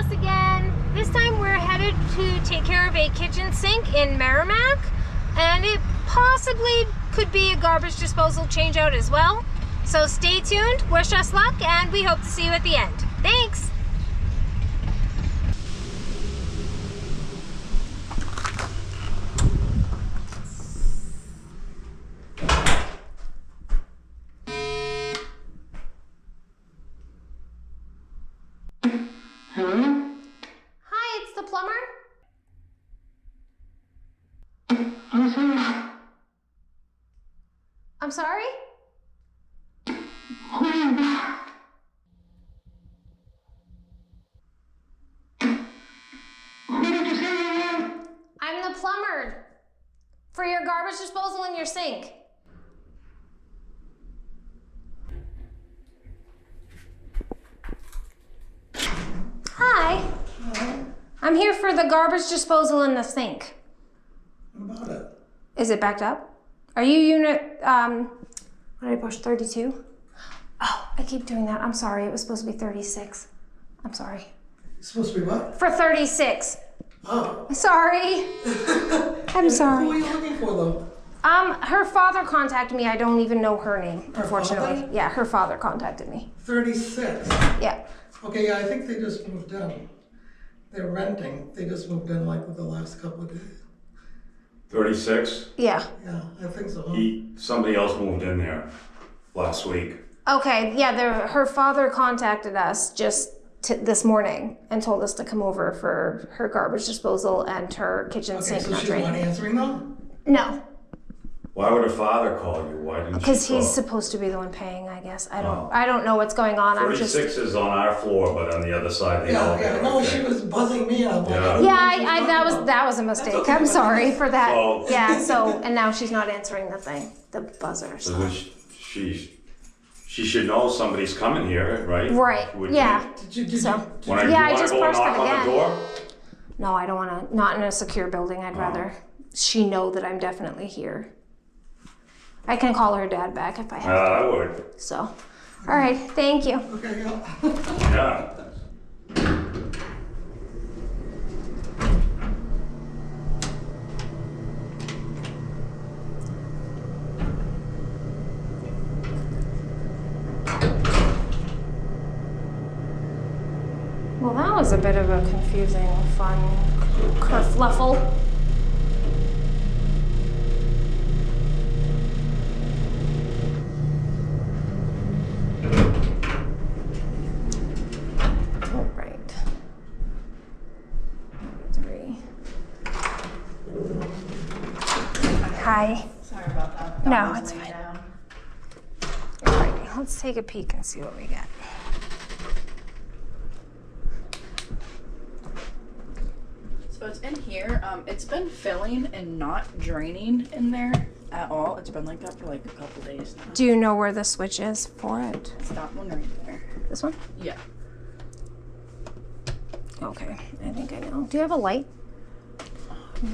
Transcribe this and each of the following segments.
us again. This time we're headed to take care of a kitchen sink in Merrimack, and it possibly could be a garbage disposal change out as well. So stay tuned, wish us luck, and we hope to see you at the end. Thanks! Hello? Hi, it's the plumber. I'm sorry. I'm sorry? Who are you? Who did you say you were? I'm the plumber for your garbage disposal in your sink. Hi. Hello? I'm here for the garbage disposal in the sink. What about it? Is it backed up? Are you unit, what did I push, 32? Oh, I keep doing that. I'm sorry. It was supposed to be 36. I'm sorry. It's supposed to be what? For 36. Oh. Sorry. I'm sorry. Who are you looking for, though? Her father contacted me. I don't even know her name, Her unfortunately. father? Yeah, her father contacted me. 36. Yeah. Okay, yeah, I think they just moved in. They're renting. They just moved in like the last couple of days. 36? Yeah. Yeah, I think so. Somebody else moved in there last week. Okay, yeah, her father contacted us just this morning and told us to come over for her garbage disposal and her kitchen Okay, sink so not she's not draining. answering them? No, Why would her father call you? Why didn't because she call? he's supposed to be the one paying, I guess. I Oh. don't know what's going on. I'm 36 just. is on our floor, but on the other side of the Yeah, elevator. yeah. No, I she think. was buzzing me. I'm like, Yeah. I don't Yeah, know what she's talking about. that was a mistake. okay. I'm sorry for that. Oh. Yeah, so and now she's not answering the thing, the buzzer. So So. then she should know somebody's coming here, right? Right. Would Yeah. Did you, So. When I, Yeah, I you just wanna go pressed it knock on again. the door? No, I don't want to. Not in a secure building. I'd Oh. rather she know that I'm definitely here. I can call her dad back if I have to. I would. So, all right. Thank you. Okay, yeah. Yeah. Well, that was a bit of a confusing, fun kerfluffle. All right. 3. Hi. Sorry about that. No, That was it's laying fine. down. All right, let's take a peek and see what we get. So it's in here. It's been filling and not draining in there at all. It's been like that for like a couple days now. Do you know where the switch is for it? It's that one right there. This one? Yeah. Okay, I think I know. Do you have a light?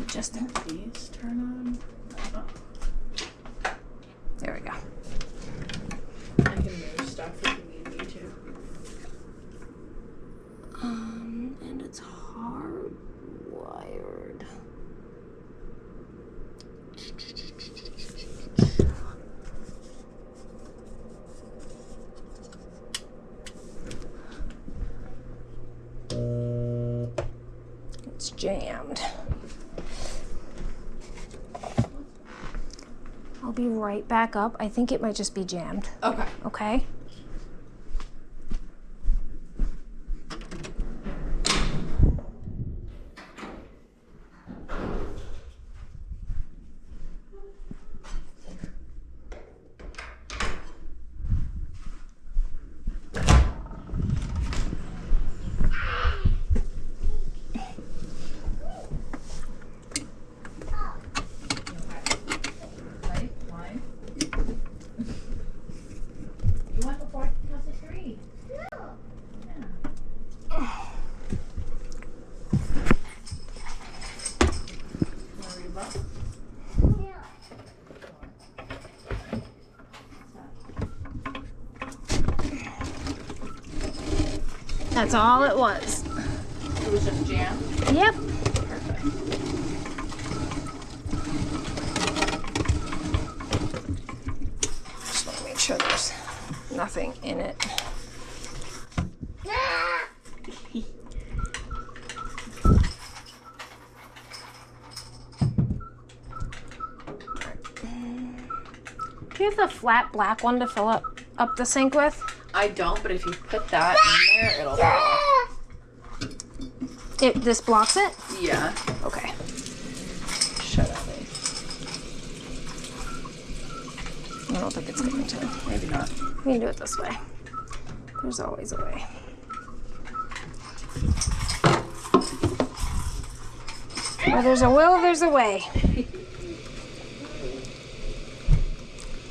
Just These turn on. there we go. I can move stuff if you need me to. And it's hardwired. It's jammed. I'll be right back up. I think it might just be jammed. Okay. Okay? That's all it was. It was just jam? Yep. Perfect. Just want to make sure there's nothing in it. Do you have the flat black one to fill up the sink with? I don't, but if you put that in there, it'll fall. This blocks it? Yeah. Okay. Shut up, babe. I don't think it's going to. Maybe not. We can do it this way. There's always a way. Where there's a will, there's a way.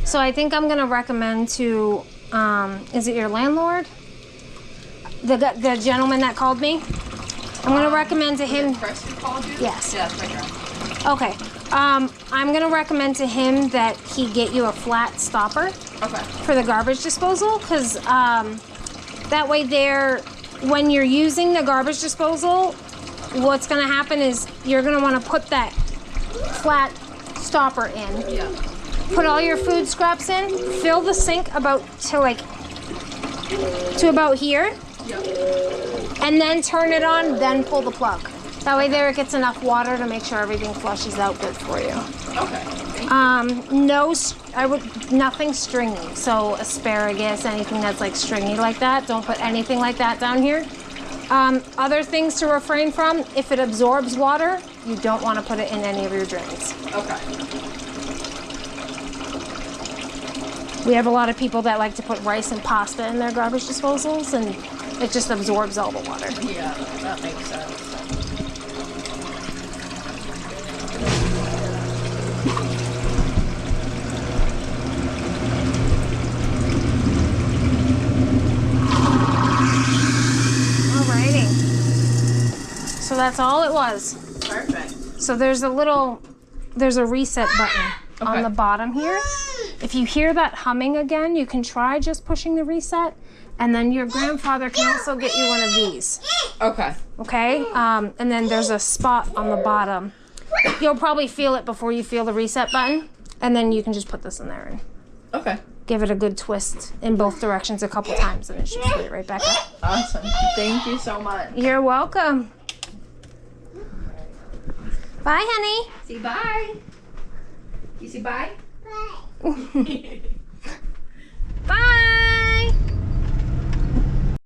So I think I'm gonna recommend to, is it your landlord? The gentleman that called me? I'm gonna recommend to him. Chris who called you? Yes. Yeah, that's my friend. Okay. I'm gonna recommend to him that he get you a flat stopper Okay. for the garbage disposal, because that way when you're using the garbage disposal, what's gonna happen is you're gonna wanna put that flat stopper in. Yeah. Put all your food scraps in, fill the sink to about here, Yep. and then turn it on, then pull the plug. That way there it gets enough water to make sure everything flushes out good for you. Okay. Nothing stringy. So asparagus, anything that's like stringy like that, don't put anything like that down here. Other things to refrain from, if it absorbs water, you don't want to put it in any of your drains. Okay. We have a lot of people that like to put rice and pasta in their garbage disposals, and it just absorbs all the water. Yeah, that makes sense. Alrighty. So that's all it was. Perfect. So there's a reset button on the bottom here. If you hear that humming again, you can try just pushing the reset, and then your grandfather can also get you one of these. Okay. Okay? And then there's a spot on the bottom. You'll probably feel it before you feel the reset button, and then you can just put this in there and Okay. give it a good twist in both directions a couple times, and it should put it right back up. Awesome. Thank you so much. You're welcome. Bye, honey. Say bye. You say bye? Bye.